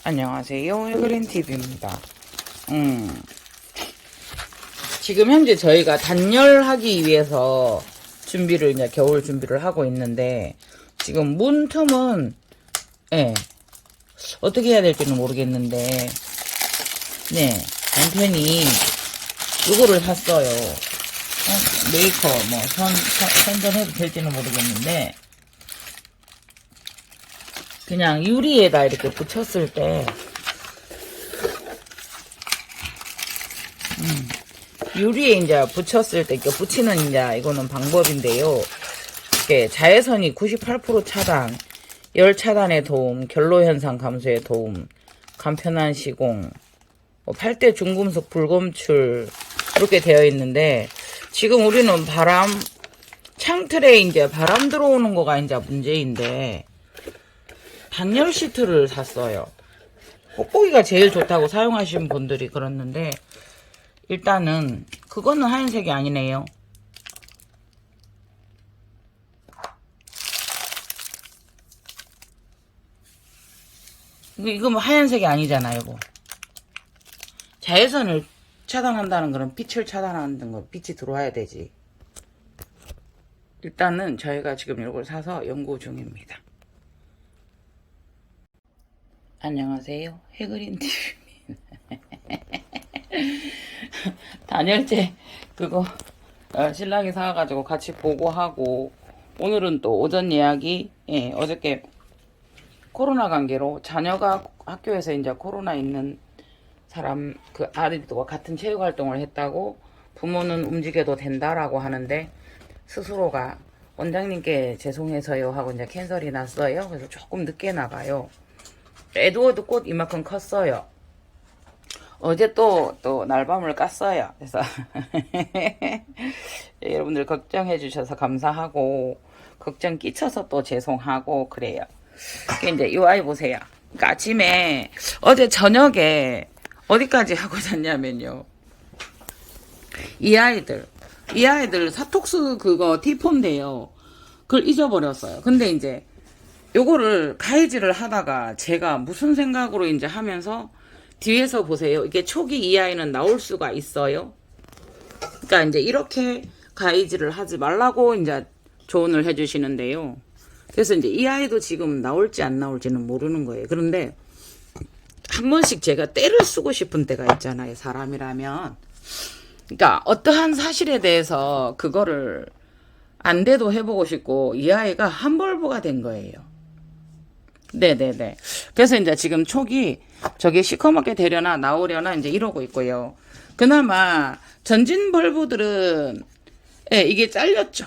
안녕하세요. 해그린TV입니다. 지금 현재 저희가 단열하기 위해서 준비를, 이제 겨울 준비를 하고 있는데, 지금 문틈은, 예, 어떻게 해야 될지는 모르겠는데, 네, 남편이 요거를 샀어요. 메이커, 선전해도 될지는 모르겠는데, 그냥 유리에다 이렇게 붙였을 때 유리에 이제 붙였을 때 이렇게 붙이는 이제 이거는 방법인데요. 이렇게 자외선이 98% 차단, 열 차단에 도움, 결로 현상 감소에 도움, 간편한 시공, 8대 중금속 불검출 이렇게 되어 있는데, 지금 우리는 창틀에 이제 바람 들어오는 거가 이제 문제인데, 단열 시트를 샀어요. 뽁뽁이가 제일 좋다고 사용하시는 분들이 그랬는데, 일단은 그거는 하얀색이 아니네요. 이거 뭐 하얀색이 아니잖아요. 뭐. 자외선을 차단한다는 거는 빛을 차단하는 거, 빛이 들어와야 되지. 일단은 저희가 지금 이걸 사서 연구 중입니다. 안녕하세요. 해그린TV입니다. 단열재 그거 신랑이 사가지고 같이 보고 하고, 오늘은 또 오전 예약이, 어저께 코로나 관계로 자녀가 학교에서 이제 코로나 있는 사람 그 아이들과 같은 체육 활동을 했다고, 부모는 움직여도 된다라고 하는데 스스로가 원장님께 죄송해서요 하고 이제 캔슬이 났어요. 그래서 조금 늦게 나가요. 에드워드 꽃 이만큼 컸어요. 어제 또 날밤을 깠어요. 그래서 여러분들 걱정해 주셔서 감사하고, 걱정 끼쳐서 또 죄송하고 그래요. 이제 이 아이 보세요. 그러니까 아침에 어제 저녁에 어디까지 하고 잤냐면요. 이 아이들 사톡스 그거 티폰데요. 그걸 잊어버렸어요. 근데 이제 요거를 가위질을 하다가 제가 무슨 생각으로 이제 하면서, 뒤에서 보세요. 이게 촉이 이 아이는 나올 수가 있어요. 그러니까 이제 이렇게 가위질을 하지 말라고 이제 조언을 해주시는데요. 그래서 이제 이 아이도 지금 나올지 안 나올지는 모르는 거예요. 그런데 한 번씩 제가 때를 쓰고 싶은 때가 있잖아요. 사람이라면. 그러니까 어떠한 사실에 대해서 그거를 안 돼도 해보고 싶고, 이 아이가 한벌보가 된 거예요. 네네네. 그래서 이제 지금 촉이 저게 시커멓게 되려나 나오려나 이제 이러고 있고요. 그나마 전진 벌브들은, 이게 잘렸죠.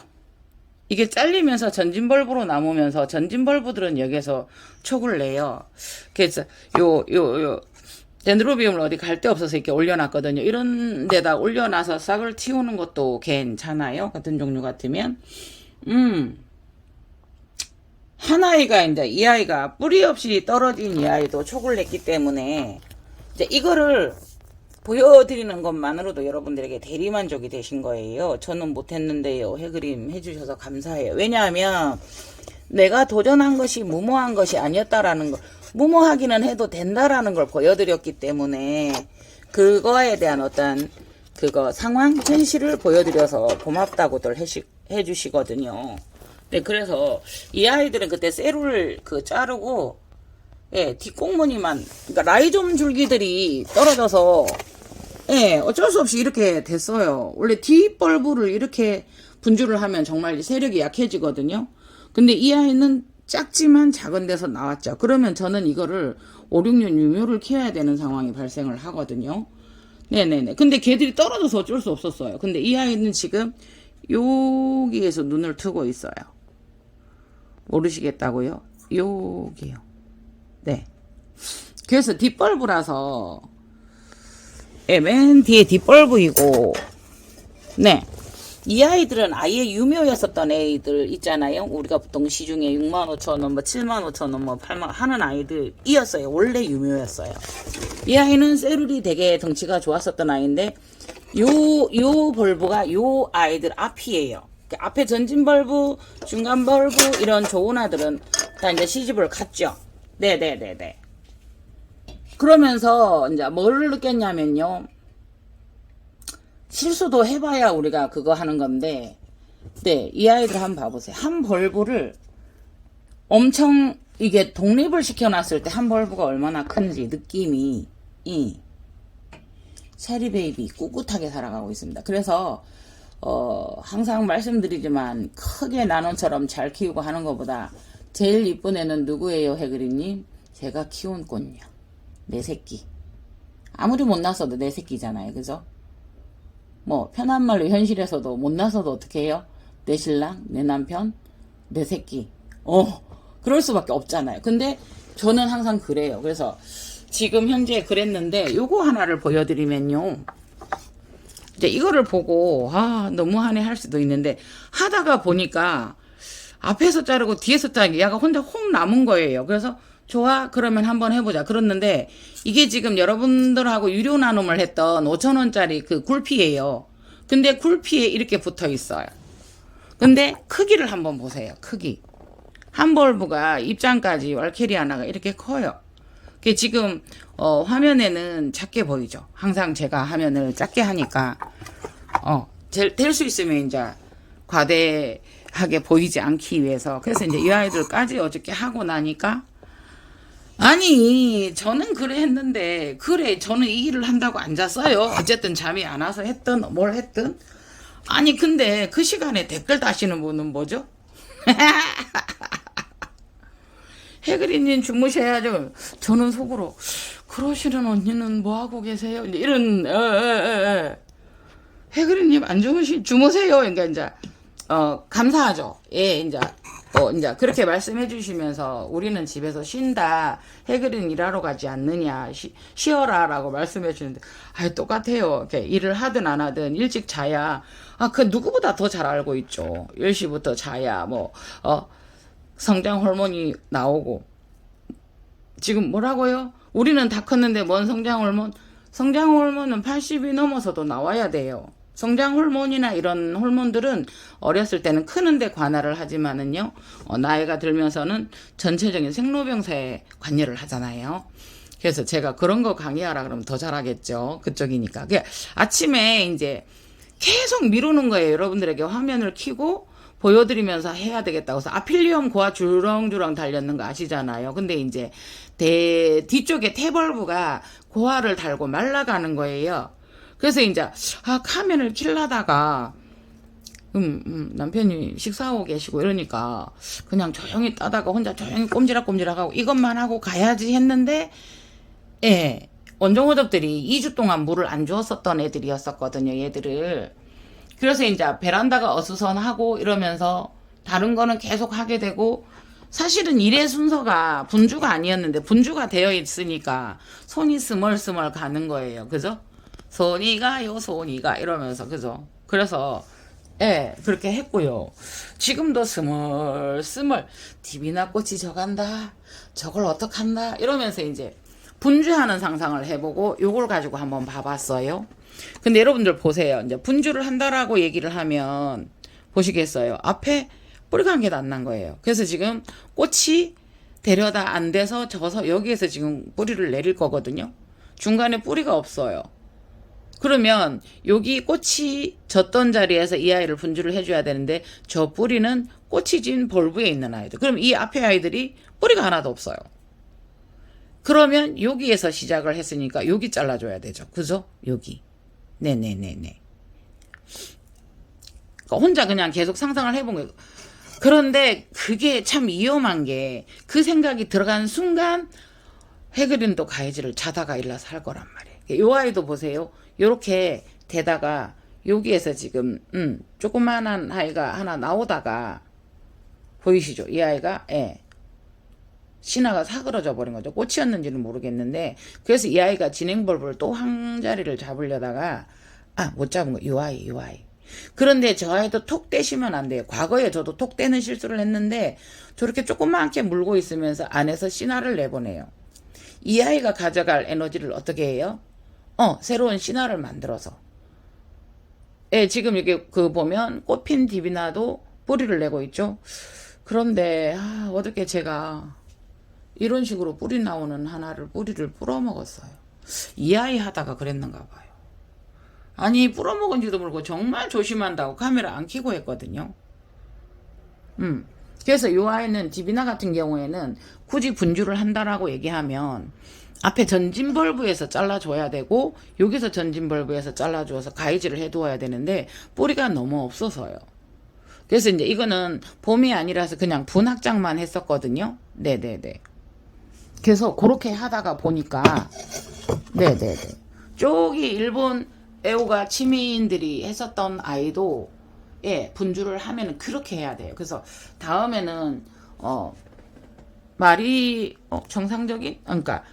이게 잘리면서 전진 벌브로 남으면서, 전진 벌브들은 여기에서 촉을 내요. 그래서 덴드로비움을 어디 갈 데 없어서 이렇게 올려놨거든요. 이런 데다 올려놔서 싹을 틔우는 것도 괜찮아요. 같은 종류 같으면. 한 아이가 이제 이 아이가 뿌리 없이 떨어진 이 아이도 촉을 냈기 때문에, 이제 이거를 보여드리는 것만으로도 여러분들에게 대리만족이 되신 거예요. 저는 못했는데요. 해그림 해주셔서 감사해요. 왜냐하면 내가 도전한 것이 무모한 것이 아니었다라는 걸, 무모하기는 해도 된다라는 걸 보여드렸기 때문에, 그거에 대한 어떤 그거 상황 현실을 보여드려서 고맙다고들 해주시거든요. 네, 그래서 이 아이들은 그때 세로를 자르고, 뒷꽁무니만, 그러니까 라이좀 줄기들이 떨어져서, 어쩔 수 없이 이렇게 됐어요. 원래 뒷벌브를 이렇게 분주를 하면 정말 세력이 약해지거든요. 근데 이 아이는 작지만 작은 데서 나왔죠. 그러면 저는 이거를 5, 6년 유묘를 키워야 되는 상황이 발생을 하거든요. 네네네. 근데 걔들이 떨어져서 어쩔 수 없었어요. 근데 이 아이는 지금 여기에서 눈을 트고 있어요. 모르시겠다고요? 여기요. 네. 그래서 뒷벌브라서, 맨 뒤에 뒷벌브이고, 네. 이 아이들은 아예 유묘였었던 애들 있잖아요. 우리가 보통 시중에 65,000원, 75,000원, 8만 하는 아이들이었어요. 원래 유묘였어요. 이 아이는 셀룰이 되게 덩치가 좋았었던 아이인데, 요 벌브가 요 아이들 앞이에요. 앞에 전진 벌브, 중간 벌브 이런 좋은 아들은 다 이제 시집을 갔죠. 네네네네. 그러면서 이제 뭐를 느꼈냐면요. 실수도 해봐야 우리가 그거 하는 건데, 네, 이 아이들 한번 봐보세요. 한 벌브를 엄청 이게 독립을 시켜놨을 때 한 벌브가 얼마나 큰지 느낌이 이 체리 베이비 꿋꿋하게 살아가고 있습니다. 그래서 항상 말씀드리지만 크게 나눔처럼 잘 키우고 하는 것보다 제일 이쁜 애는 누구예요, 해그리님? 제가 키운 꽃요. 내 새끼. 아무리 못 낳았어도 내 새끼잖아요, 그죠? 뭐 편한 말로 현실에서도 못 낳아서도 어떻게 해요? 내 신랑, 내 남편, 내 새끼. 그럴 수밖에 없잖아요. 근데 저는 항상 그래요. 그래서 지금 현재 그랬는데 요거 하나를 보여드리면요. 이제 이거를 보고 너무하네 할 수도 있는데 하다가 보니까 앞에서 자르고 뒤에서 자르기 얘가 혼자 홍 남은 거예요. 그래서 좋아 그러면 한번 해보자 그랬는데 이게 지금 여러분들하고 유료 나눔을 했던 5,000원짜리 그 굴피예요. 근데 굴피에 이렇게 붙어 있어요. 근데 크기를 한번 보세요. 크기 한 벌브가 입장까지 왈케리아나가 이렇게 커요. 지금 화면에는 작게 보이죠. 항상 제가 화면을 작게 하니까 될 수 있으면 이제 과대하게 보이지 않기 위해서. 그래서 이제 이 아이들까지 어저께 하고 나니까 아니 저는 그래 했는데 그래 저는 이 일을 한다고 앉았어요. 어쨌든 잠이 안 와서 했든 뭘 했든 아니 근데 그 시간에 댓글 다시는 분은 뭐죠? 해그리님 주무셔야죠. 저는 속으로 그러시는 언니는 뭐 하고 계세요? 이런 해그리님 안 주무세요. 그러니까 이제 감사하죠. 예, 이제 이제 그렇게 말씀해 주시면서 우리는 집에서 쉰다. 해그린 일하러 가지 않느냐. 쉬어라라고 말씀해 주는데 똑같아요. 이렇게 일을 하든 안 하든 일찍 자야 그 누구보다 더 잘 알고 있죠. 10시부터 자야 성장 호르몬이 나오고 지금 뭐라고요? 우리는 다 컸는데 뭔 성장 호르몬? 성장 호르몬은 80이 넘어서도 나와야 돼요. 성장 호르몬이나 이런 호르몬들은 어렸을 때는 크는데 관할을 하지만은요, 나이가 들면서는 전체적인 생로병사에 관여를 하잖아요. 그래서 제가 그런 거 강의하라 그러면 더 잘하겠죠. 그쪽이니까. 아침에 이제 계속 미루는 거예요. 여러분들에게 화면을 켜고 보여드리면서 해야 되겠다고 해서 아필리엄 고아 주렁주렁 달렸는 거 아시잖아요. 근데 이제 뒤쪽에 태벌브가 고아를 달고 말라가는 거예요. 그래서 이제 카메라를 킬라다가 남편이 식사하고 계시고 이러니까 그냥 조용히 따다가 혼자 조용히 꼼지락꼼지락하고 이것만 하고 가야지 했는데 원종호접들이 2주 동안 물을 안 주었었던 애들이었었거든요. 얘들을. 그래서 이제 베란다가 어수선하고 이러면서 다른 거는 계속 하게 되고 사실은 일의 순서가 분주가 아니었는데 분주가 되어 있으니까 손이 스멀스멀 가는 거예요. 그죠? 손이 가요, 손이 가 이러면서 그죠? 그래서 그렇게 했고요. 지금도 스멀스멀 디비나 꽃이 져간다. 저걸 어떡한다. 이러면서 이제 분주하는 상상을 해보고 요걸 가지고 한번 봐봤어요. 근데 여러분들 보세요. 이제 분주를 한다라고 얘기를 하면 보시겠어요. 앞에 뿌리가 한 개도 안 난 거예요. 그래서 지금 꽃이 데려다 안 돼서 져서 여기에서 지금 뿌리를 내릴 거거든요. 중간에 뿌리가 없어요. 그러면 여기 꽃이 졌던 자리에서 이 아이를 분주를 해줘야 되는데 저 뿌리는 꽃이 진 벌브에 있는 아이들. 그럼 이 앞에 아이들이 뿌리가 하나도 없어요. 그러면 여기에서 시작을 했으니까 여기 잘라줘야 되죠. 그죠? 여기. 네네네네. 혼자 그냥 계속 상상을 해본 거예요. 그런데 그게 참 위험한 게 그 생각이 들어간 순간 해그린도 가해지를 자다가 일어나서 할 거란 말이에요. 요 아이도 보세요. 요렇게 되다가 여기에서 지금 조그만한 아이가 하나 나오다가 보이시죠? 이 아이가 신화가 사그러져 버린 거죠. 꽃이었는지는 모르겠는데 그래서 이 아이가 진행벌브를 또 한 자리를 잡으려다가 못 잡은 거. 요 아이. 그런데 저 아이도 톡 떼시면 안 돼요. 과거에 저도 톡 떼는 실수를 했는데 저렇게 조그맣게 물고 있으면서 안에서 신화를 내보내요. 이 아이가 가져갈 에너지를 어떻게 해요? 새로운 신화를 만들어서. 지금 이게 보면 꽃핀 디비나도 뿌리를 내고 있죠. 그런데 어저께 제가 이런 식으로 뿌리 나오는 하나를 뿌리를 뿌려먹었어요. 이 아이 하다가 그랬는가 봐요. 아니 뿌려먹은지도 모르고 정말 조심한다고 카메라 안 켜고 했거든요. 그래서 이 아이는 디비나 같은 경우에는 굳이 분주를 한다라고 얘기하면 앞에 전진 벌브에서 잘라줘야 되고 여기서 전진 벌브에서 잘라줘서 가위질을 해두어야 되는데 뿌리가 너무 없어서요. 그래서 이제 이거는 봄이 아니라서 그냥 분학장만 했었거든요. 네네네. 그래서 그렇게 하다가 보니까 네네네. 저기 일본 애호가 치민들이 했었던 아이도 예 분주를 하면은 그렇게 해야 돼요. 그래서 다음에는 말이 정상적인 그러니까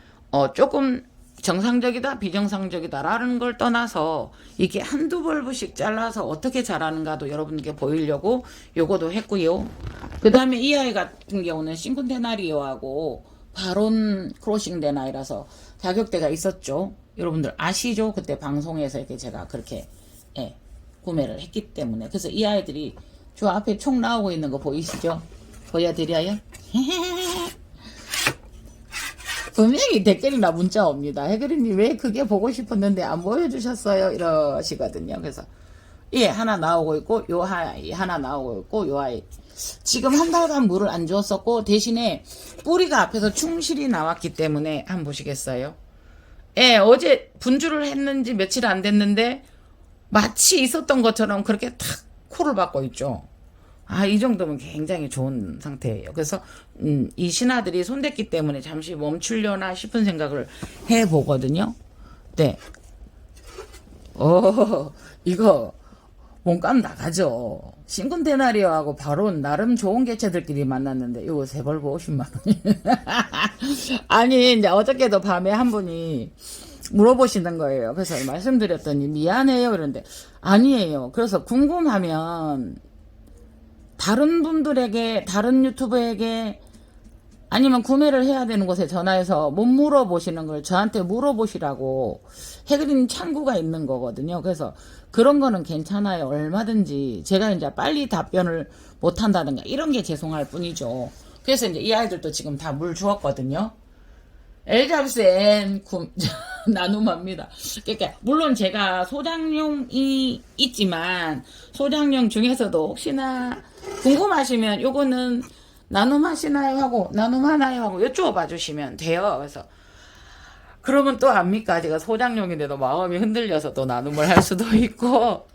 조금 정상적이다 비정상적이다라는 걸 떠나서 이게 한두 벌브씩 잘라서 어떻게 자라는가도 여러분께 보이려고 요거도 했고요. 그 다음에 이 아이 같은 경우는 싱콘테나리오하고 바론 크로싱 된 아이라서 가격대가 있었죠. 여러분들 아시죠? 그때 방송에서 이렇게 제가 그렇게 예, 구매를 했기 때문에. 그래서 이 아이들이 저 앞에 총 나오고 있는 거 보이시죠? 보여드려요? 분명히 댓글이나 문자 옵니다. 해그리님 왜 그게 보고 싶었는데 안 보여주셨어요? 이러시거든요. 그래서 예 하나 나오고 있고 요 아이 하나 나오고 있고 요 아이 지금 한 달간 물을 안 주었었고 대신에 뿌리가 앞에서 충실히 나왔기 때문에 한번 보시겠어요? 예 어제 분주를 했는지 며칠 안 됐는데 마치 있었던 것처럼 그렇게 탁 코를 박고 있죠. 이 정도면 굉장히 좋은 상태예요. 그래서 이 신하들이 손댔기 때문에 잠시 멈추려나 싶은 생각을 해보거든요. 네. 이거 몸값 나가죠. 싱콘테나리오하고 바론 나름 좋은 개체들끼리 만났는데 이거 세 벌브 50만 원이. 아니 이제 어저께도 밤에 한 분이 물어보시는 거예요. 그래서 말씀드렸더니 미안해요 이런데 아니에요. 그래서 궁금하면 다른 분들에게 다른 유튜버에게 아니면 구매를 해야 되는 곳에 전화해서 못 물어보시는 걸 저한테 물어보시라고 해그린 창구가 있는 거거든요. 그래서 그런 거는 괜찮아요. 얼마든지 제가 이제 빨리 답변을 못 한다든가 이런 게 죄송할 뿐이죠. 그래서 이제 이 아이들도 지금 다 물 주었거든요. 엘잡스 앤 나눔합니다. 그러니까 물론 제가 소장용이 있지만 소장용 중에서도 혹시나 궁금하시면 요거는 나눔하시나요 하고 나눔하나요 하고 여쭤봐 주시면 돼요. 그래서 그러면 또 압니까? 제가 소장용인데도 마음이 흔들려서 또 나눔을 할 수도 있고.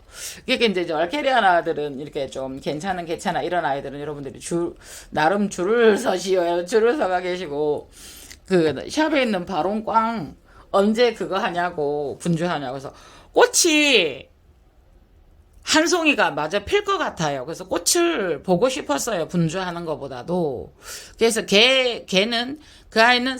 그게 이제 알케리안 아들은 이렇게 좀 괜찮은 이런 아이들은 여러분들이 나름 줄을 서시어요. 줄을 서가 계시고 그 샵에 있는 바론꽝 언제 그거 하냐고 분주하냐고 해서 꽃이 한 송이가 마저 필 것 같아요. 그래서 꽃을 보고 싶었어요. 분주하는 것보다도. 그래서 걔는 그 아이는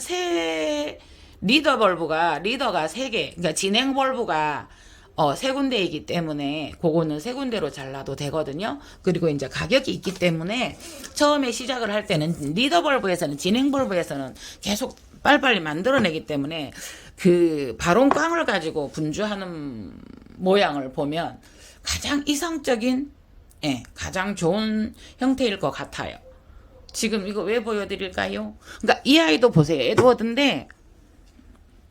리더가 3개 그러니까 진행 벌브가 3군데이기 때문에 그거는 3군데로 잘라도 되거든요. 그리고 이제 가격이 있기 때문에 처음에 시작을 할 때는 리더 벌브에서는 진행 벌브에서는 계속 빨리빨리 만들어내기 때문에 그 바론 꽝을 가지고 분주하는 모양을 보면 가장 이상적인 가장 좋은 형태일 것 같아요. 지금 이거 왜 보여드릴까요? 그러니까 이 아이도 보세요. 에드워드인데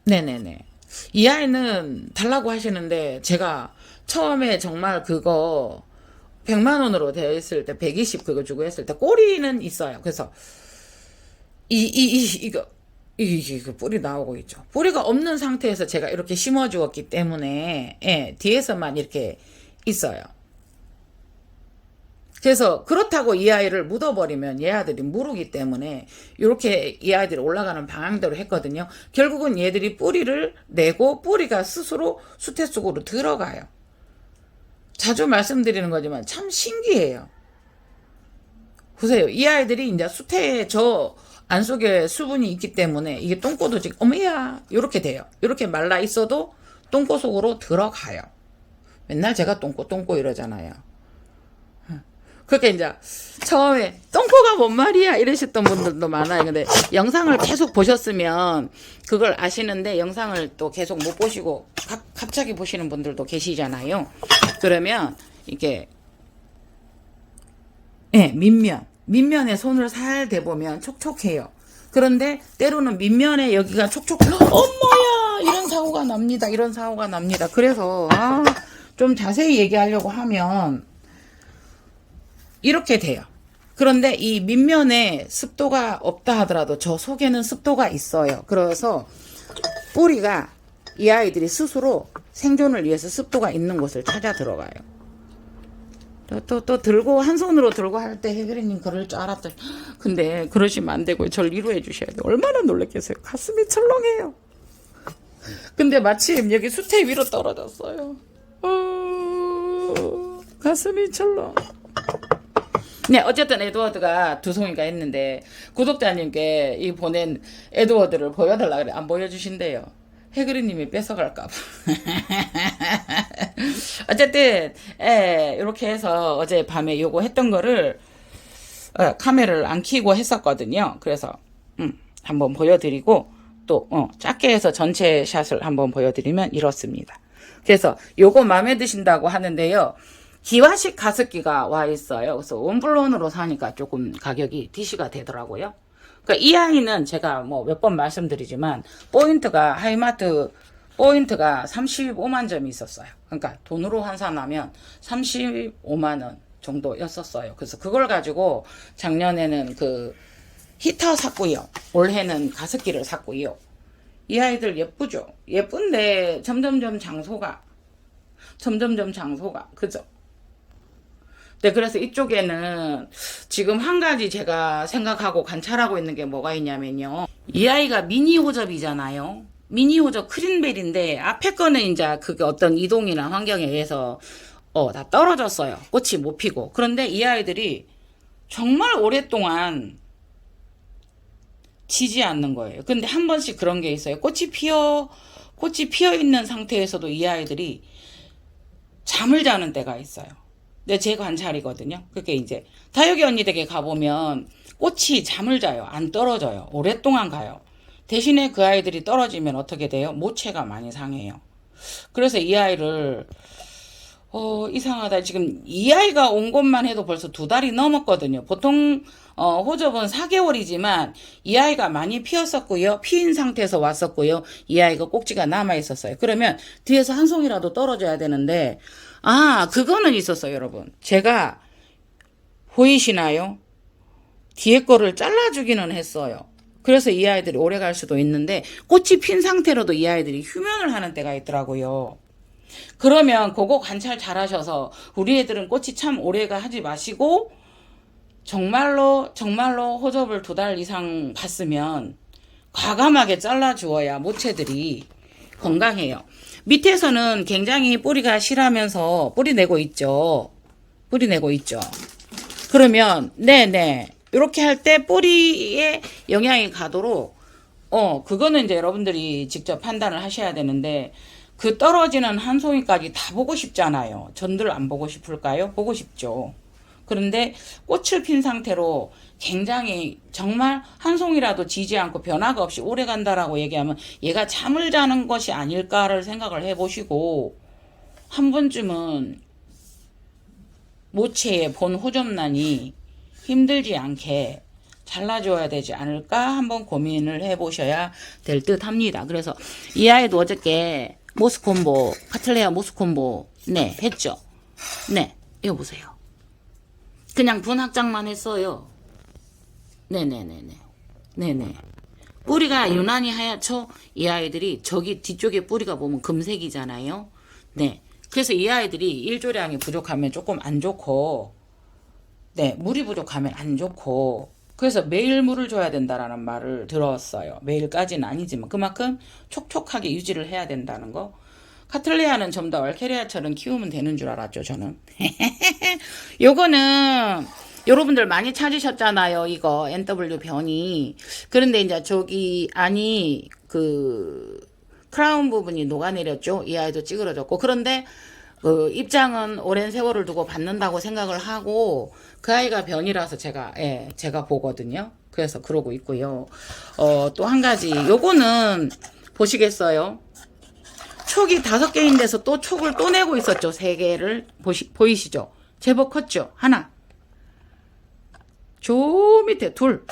네네네. 이 아이는 달라고 하시는데 제가 처음에 정말 그거 100만 원으로 되어 있을 때 120 그거 주고 했을 때 꼬리는 있어요. 그래서 이거 뿌리 나오고 있죠. 뿌리가 없는 상태에서 제가 이렇게 심어 주었기 때문에 뒤에서만 이렇게 있어요. 그래서 그렇다고 이 아이를 묻어버리면 얘아들이 무르기 때문에 이렇게 이 아이들이 올라가는 방향대로 했거든요. 결국은 얘들이 뿌리를 내고 뿌리가 스스로 수태 속으로 들어가요. 자주 말씀드리는 거지만 참 신기해요. 보세요. 이 아이들이 이제 수태에 저 안속에 수분이 있기 때문에 이게 똥꼬도 지금 어머야 이렇게 돼요. 이렇게 말라 있어도 똥꼬 속으로 들어가요. 맨날 제가 똥꼬 이러잖아요. 그렇게 이제 처음에 똥꼬가 뭔 말이야 이러셨던 분들도 많아요. 근데 영상을 계속 보셨으면 그걸 아시는데 영상을 또 계속 못 보시고 갑자기 보시는 분들도 계시잖아요. 그러면 이게 민면에 손을 살 대보면 촉촉해요. 그런데 때로는 밑면에 여기가 촉촉, 엄마야! 이런 사고가 납니다. 이런 사고가 납니다. 그래서, 좀 자세히 얘기하려고 하면, 이렇게 돼요. 그런데 이 밑면에 습도가 없다 하더라도 저 속에는 습도가 있어요. 그래서 뿌리가 이 아이들이 스스로 생존을 위해서 습도가 있는 곳을 찾아 들어가요. 또 들고 한 손으로 들고 할 때 해결이님 그럴 줄 알았더니 근데 그러시면 안 되고요. 저를 위로해 주셔야 돼요. 얼마나 놀랐겠어요. 가슴이 철렁해요. 근데 마침 여기 수태 위로 떨어졌어요. 가슴이 철렁. 네, 어쨌든 에드워드가 두 송이가 있는데 구독자님께 이 보낸 에드워드를 보여달라 그래. 안 보여주신대요. 해그리님이 뺏어갈까봐. 어쨌든 이렇게 해서 어제 밤에 요거 했던 거를 카메라를 안 켜고 했었거든요. 그래서 한번 보여드리고 또 작게 해서 전체 샷을 한번 보여드리면 이렇습니다. 그래서 요거 마음에 드신다고 하는데요. 기와식 가습기가 와 있어요. 그래서 원블론으로 사니까 조금 가격이 DC가 되더라고요. 그러니까 이 아이는 제가 뭐 몇 번 말씀드리지만 포인트가 하이마트 포인트가 35만 점이 있었어요. 그러니까 돈으로 환산하면 35만 원 정도였었어요. 그래서 그걸 가지고 작년에는 그 히터 샀고요. 올해는 가습기를 샀고요. 이 아이들 예쁘죠? 예쁜데 점점점 장소가 그죠? 네, 그래서 이쪽에는 지금 한 가지 제가 생각하고 관찰하고 있는 게 뭐가 있냐면요. 이 아이가 미니 호접이잖아요. 미니 호접 크린벨인데 앞에 거는 이제 그게 어떤 이동이나 환경에 의해서 다 떨어졌어요. 꽃이 못 피고. 그런데 이 아이들이 정말 오랫동안 지지 않는 거예요. 근데 한 번씩 그런 게 있어요. 꽃이 피어 있는 상태에서도 이 아이들이 잠을 자는 때가 있어요. 네, 제 관찰이거든요. 그게 이제 다육이 언니 댁에 가보면 꽃이 잠을 자요. 안 떨어져요. 오랫동안 가요. 대신에 그 아이들이 떨어지면 어떻게 돼요? 모체가 많이 상해요. 그래서 이 아이를 이상하다. 지금 이 아이가 온 것만 해도 벌써 2달이 넘었거든요. 보통 호접은 4개월이지만 이 아이가 많이 피었었고요. 피인 상태에서 왔었고요. 이 아이가 꼭지가 남아 있었어요. 그러면 뒤에서 한 송이라도 떨어져야 되는데 그거는 있었어요, 여러분. 제가 보이시나요? 뒤에 거를 잘라주기는 했어요. 그래서 이 아이들이 오래 갈 수도 있는데 꽃이 핀 상태로도 이 아이들이 휴면을 하는 때가 있더라고요. 그러면 그거 관찰 잘 하셔서 우리 애들은 꽃이 참 오래가 하지 마시고 정말로 호접을 2달 이상 봤으면 과감하게 잘라주어야 모체들이 건강해요. 밑에서는 굉장히 뿌리가 실하면서 뿌리 내고 있죠. 그러면 네네 이렇게 할 때 뿌리에 영향이 가도록 그거는 이제 여러분들이 직접 판단을 하셔야 되는데 그 떨어지는 한 송이까지 다 보고 싶잖아요. 전들 안 보고 싶을까요? 보고 싶죠. 그런데 꽃을 핀 상태로 굉장히 정말 한 송이라도 지지 않고 변화가 없이 오래 간다라고 얘기하면 얘가 잠을 자는 것이 아닐까를 생각을 해보시고 한 번쯤은 모체의 본 호접란이 힘들지 않게 잘라줘야 되지 않을까 한번 고민을 해보셔야 될 듯 합니다. 그래서 이 아이도 어저께 모스콤보, 카틀레아 모스콤보 네 했죠. 네 이거 보세요. 그냥 분 확장만 했어요. 네네. 뿌리가 유난히 하얗죠? 이 아이들이 저기 뒤쪽에 뿌리가 보면 금색이잖아요. 네. 그래서 이 아이들이 일조량이 부족하면 조금 안 좋고, 네, 물이 부족하면 안 좋고, 그래서 매일 물을 줘야 된다라는 말을 들었어요. 매일까지는 아니지만 그만큼 촉촉하게 유지를 해야 된다는 거. 카틀레아는 좀 더 얼케리아처럼 키우면 되는 줄 알았죠, 저는. 요거는 여러분들 많이 찾으셨잖아요. 이거 NW 변이. 그런데 이제 저기 안이 그 크라운 부분이 녹아내렸죠. 이 아이도 찌그러졌고. 그런데 그 입장은 오랜 세월을 두고 받는다고 생각을 하고 그 아이가 변이라서 제가 보거든요. 그래서 그러고 있고요. 또 한 가지 요거는 보시겠어요? 촉이 5개인데서 또 촉을 또 내고 있었죠. 3개를 보이시죠? 제법 컸죠? 하나. 저 밑에 둘.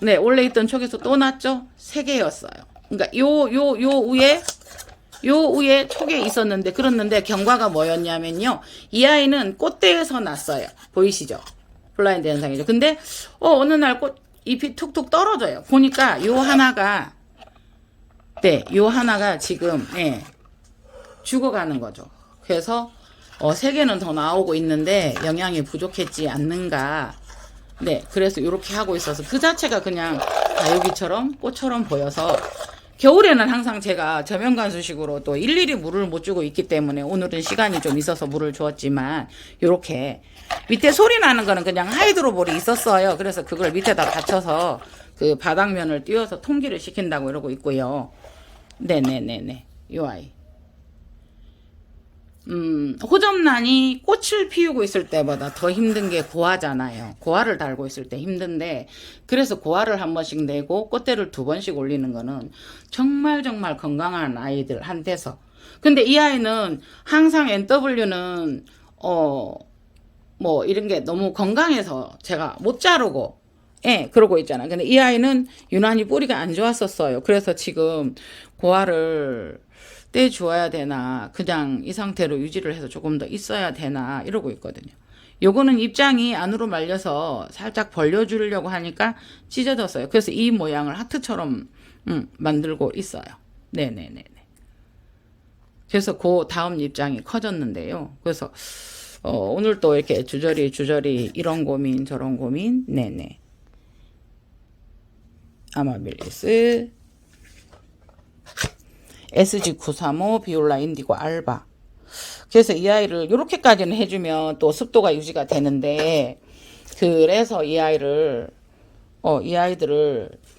네, 원래 있던 촉에서 또 났죠? 3개였어요. 그러니까 요 위에 촉에 있었는데, 그랬는데 경과가 뭐였냐면요. 이 아이는 꽃대에서 났어요. 보이시죠? 블라인드 현상이죠. 근데, 어느 날 잎이 툭툭 떨어져요. 보니까 요 하나가, 네, 요 하나가 지금, 예, 죽어가는 거죠. 그래서, 3개는 더 나오고 있는데, 영양이 부족했지 않는가. 네, 그래서 이렇게 하고 있어서 그 자체가 그냥 다육이처럼 꽃처럼 보여서 겨울에는 항상 제가 저면관수식으로 또 일일이 물을 못 주고 있기 때문에 오늘은 시간이 좀 있어서 물을 주었지만 이렇게 밑에 소리 나는 거는 그냥 하이드로볼이 있었어요. 그래서 그걸 밑에다 받쳐서 그 바닥면을 띄워서 통기를 시킨다고 이러고 있고요. 네네네네. 요 아이. 호접란이 꽃을 피우고 있을 때보다 더 힘든 게 고화잖아요. 고화를 달고 있을 때 힘든데, 그래서 고화를 한 번씩 내고 꽃대를 2번씩 올리는 거는 정말 정말 건강한 아이들한테서. 근데 이 아이는 항상 NW는 뭐 이런 게 너무 건강해서 제가 못 자르고, 예, 그러고 있잖아요. 근데 이 아이는 유난히 뿌리가 안 좋았었어요. 그래서 지금 고화를 떼주어야 되나, 그냥 이 상태로 유지를 해서 조금 더 있어야 되나, 이러고 있거든요. 요거는 입장이 안으로 말려서 살짝 벌려주려고 하니까 찢어졌어요. 그래서 이 모양을 하트처럼 만들고 있어요. 네네네네. 그래서 그 다음 입장이 커졌는데요. 그래서 오늘 또 이렇게 주저리 이런 고민 저런 고민. 네네. 아마밀리스 SG935 비올라 인디고 알바. 그래서 이 아이를 이렇게까지는 해주면 또 습도가 유지가 되는데, 그래서 이 아이들을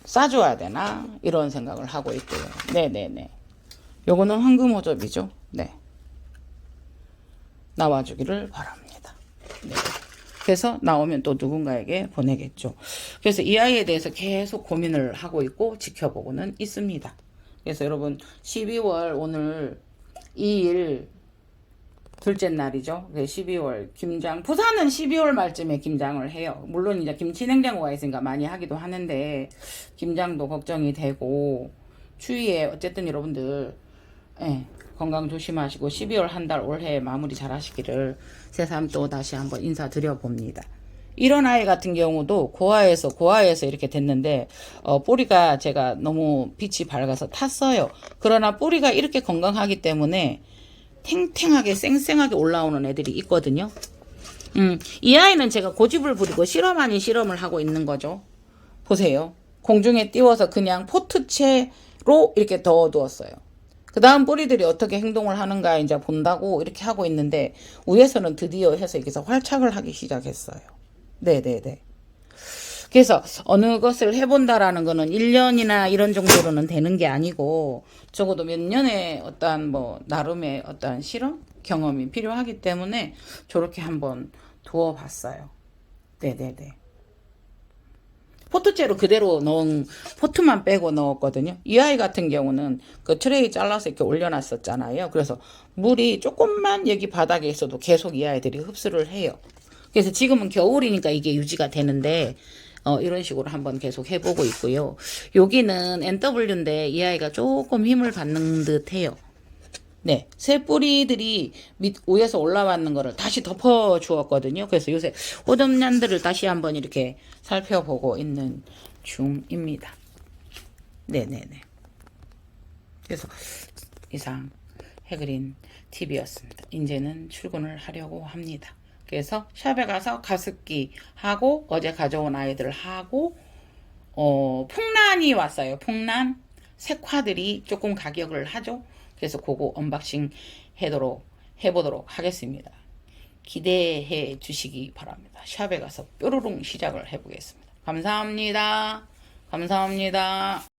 싸줘야 되나 이런 생각을 하고 있고요. 네네네. 요거는 황금호접이죠. 네. 나와주기를 바랍니다. 네. 그래서 나오면 또 누군가에게 보내겠죠. 그래서 이 아이에 대해서 계속 고민을 하고 있고 지켜보고는 있습니다. 그래서 여러분 12월 오늘 2일 둘째 날이죠. 12월 김장, 부산은 12월 말쯤에 김장을 해요. 물론 이제 김치냉장고가 있으니까 많이 하기도 하는데 김장도 걱정이 되고 추위에 어쨌든 여러분들, 예, 건강 조심하시고 12월 한 달 올해 마무리 잘 하시기를 새삼 또 다시 한번 인사드려 봅니다. 이런 아이 같은 경우도 고아에서 이렇게 됐는데 뿌리가 제가 너무 빛이 밝아서 탔어요. 그러나 뿌리가 이렇게 건강하기 때문에 탱탱하게 쌩쌩하게 올라오는 애들이 있거든요. 이 아이는 제가 고집을 부리고 실험 아닌 실험을 하고 있는 거죠. 보세요. 공중에 띄워서 그냥 포트채로 이렇게 넣어두었어요. 그 다음 뿌리들이 어떻게 행동을 하는가 이제 본다고 이렇게 하고 있는데, 위에서는 드디어 해서 여기서 활착을 하기 시작했어요. 네네네. 그래서 어느 것을 해본다라는 거는 1년이나 이런 정도로는 되는 게 아니고, 적어도 몇 년의 어떠한 나름의 어떠한 실험? 경험이 필요하기 때문에 저렇게 한번 두어봤어요. 네네네. 포트째로 그대로 넣은, 포트만 빼고 넣었거든요. 이 아이 같은 경우는 그 트레이 잘라서 이렇게 올려놨었잖아요. 그래서 물이 조금만 여기 바닥에 있어도 계속 이 아이들이 흡수를 해요. 그래서 지금은 겨울이니까 이게 유지가 되는데, 이런 식으로 한번 계속 해보고 있고요. 여기는 NW인데 이 아이가 조금 힘을 받는 듯 해요. 네, 새 뿌리들이 위에서 올라왔는 거를 다시 덮어 주었거든요. 그래서 요새 호접란들을 다시 한번 이렇게 살펴보고 있는 중입니다. 네네네. 그래서 이상 해그린 TV였습니다. 이제는 출근을 하려고 합니다. 그래서 샵에 가서 가습기 하고 어제 가져온 아이들 하고 풍란이 왔어요. 풍란 색화들이 조금 가격을 하죠. 그래서 그거 언박싱 해보도록 하겠습니다. 기대해 주시기 바랍니다. 샵에 가서 뾰로롱 시작을 해보겠습니다. 감사합니다. 감사합니다.